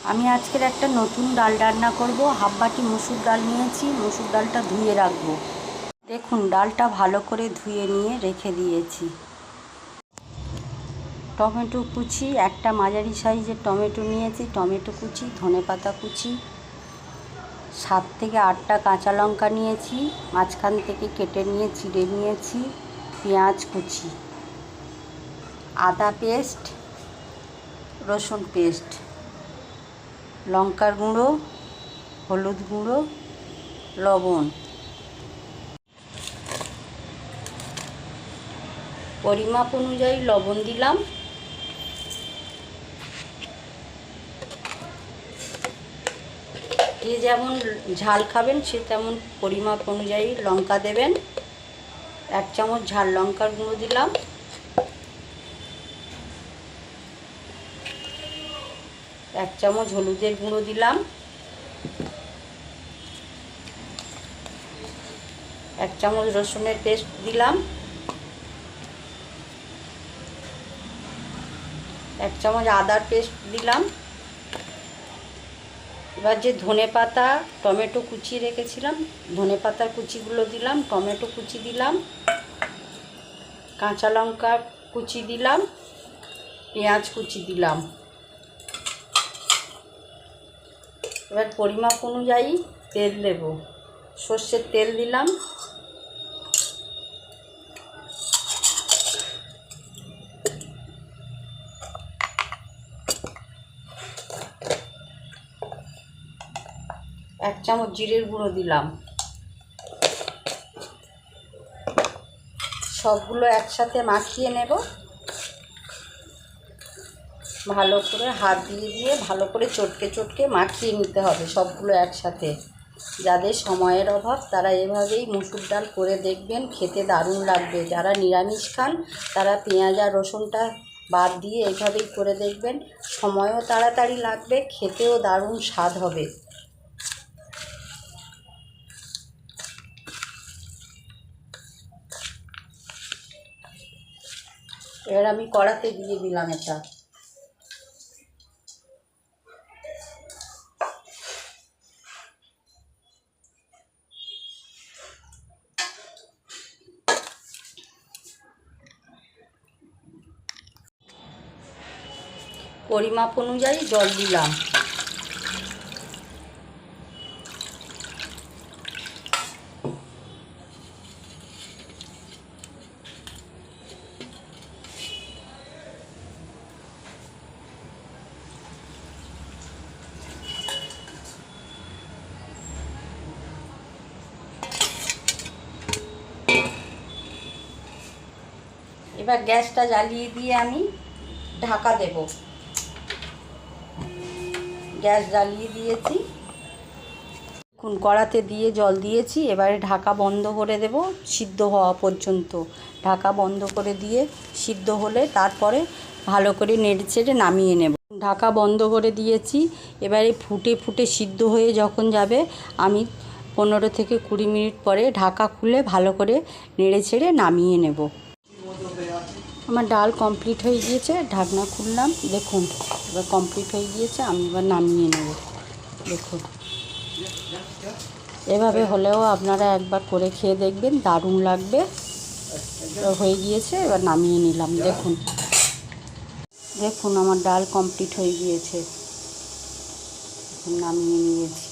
আমি আজকের একটা নতুন ডাল রান্না করব। হাফ বাটি মসুর ডাল নিয়েছি, মসুর ডালটা ধুয়ে রাখবো। দেখুন ডালটা ভালো করে ধুয়ে নিয়ে রেখে দিয়েছি। টমেটো কুচি, একটা মাঝারি সাইজের টমেটো নিয়েছি, টমেটো কুচি, ধনেপাতা কুচি, 7 থেকে 8টা কাঁচা লঙ্কা নিয়েছি, মাঝখান থেকে কেটে নিয়ে চিড়ে নিয়েছি, পেঁয়াজ কুচি, আদা পেস্ট, রসুন পেস্ট, লঙ্কার গুঁড়ো, হলুদ গুঁড়ো, লবণ, পরিমাপ অনুযায়ী লবণ দিলাম। যে যেমন ঝাল খাবেন সে তেমন পরিমাপ অনুযায়ী লঙ্কা দেবেন। 1 চামচ ঝাল লঙ্কার গুঁড়ো দিলাম, 1 চামচ হলুদের গুঁড়ো দিলাম, 1 চামচ রসুনের পেস্ট দিলাম, 1 চামচ আদার পেস্ট দিলাম। এবার যে ধনেপাতা টমেটো কুচি রেখেছিলাম, ধনেপাতার কুচিগুলো দিলাম, টমেটো কুচি দিলাম, কাঁচা লঙ্কা কুচি দিলাম, পেঁয়াজ কুচি দিলাম। এবার পরিমাপ অনুযায়ী তেল দেব। সর্ষের তেল দিলাম, এক চামচ জিরের গুঁড়ো দিলাম। সবগুলো একসাথে মাখিয়ে নেব। ভালো করে হাত দিয়ে ভালো করে চটকে মাখিয়ে নিতে হবে সবগুলো একসাথে। যাদের সময়ের অভাব তারা এভাবেই মসুর ডাল করে দেখবেন, খেতে দারুণ লাগবে। যারা নিরামিষ খান তারা পেঁয়াজ আর রসুনটা বাদ দিয়ে এভাবেই করে দেখবেন। সময়ও তাড়াতাড়ি লাগবে, খেতেও দারুণ স্বাদ হবে। এবার আমি কড়াতে দিয়ে দিলাম এটা। পরিমাপ অনুযায়ী জল দিলাম। এবার গ্যাসটা জ্বালিয়ে দিয়ে আমি ঢাকা দেব। গ্যাস জ্বালিয়ে দিয়েছি, কড়াতে দিয়ে জল দিয়েছি। এবারে ঢাকা বন্ধ করে দেব সিদ্ধ হওয়া পর্যন্ত। ঢাকা বন্ধ করে দিয়ে সিদ্ধ হলে তারপরে ভালো করে নেড়েচেড়ে নামিয়ে নেব। ঢাকা বন্ধ করে দিয়েছি। এবারে ফুটে সিদ্ধ হয়ে যখন যাবে আমি 15 থেকে 20 মিনিট পরে ঢাকা খুলে ভালো করে নেড়েচেড়ে নামিয়ে নেব। আমার ডাল কমপ্লিট হয়ে গিয়েছে, ঢাকনা খুললাম। দেখুন এবার কমপ্লিট হয়ে গিয়েছে, আমি এবার নামিয়ে নেব। দেখুন এভাবে হলেও আপনারা একবার করে খেয়ে দেখবেন, দারুণ লাগবে। হয়ে গিয়েছে, এবার নামিয়ে নিলাম। দেখুন আমার ডাল কমপ্লিট হয়ে গিয়েছে, নামিয়ে নিয়েছি।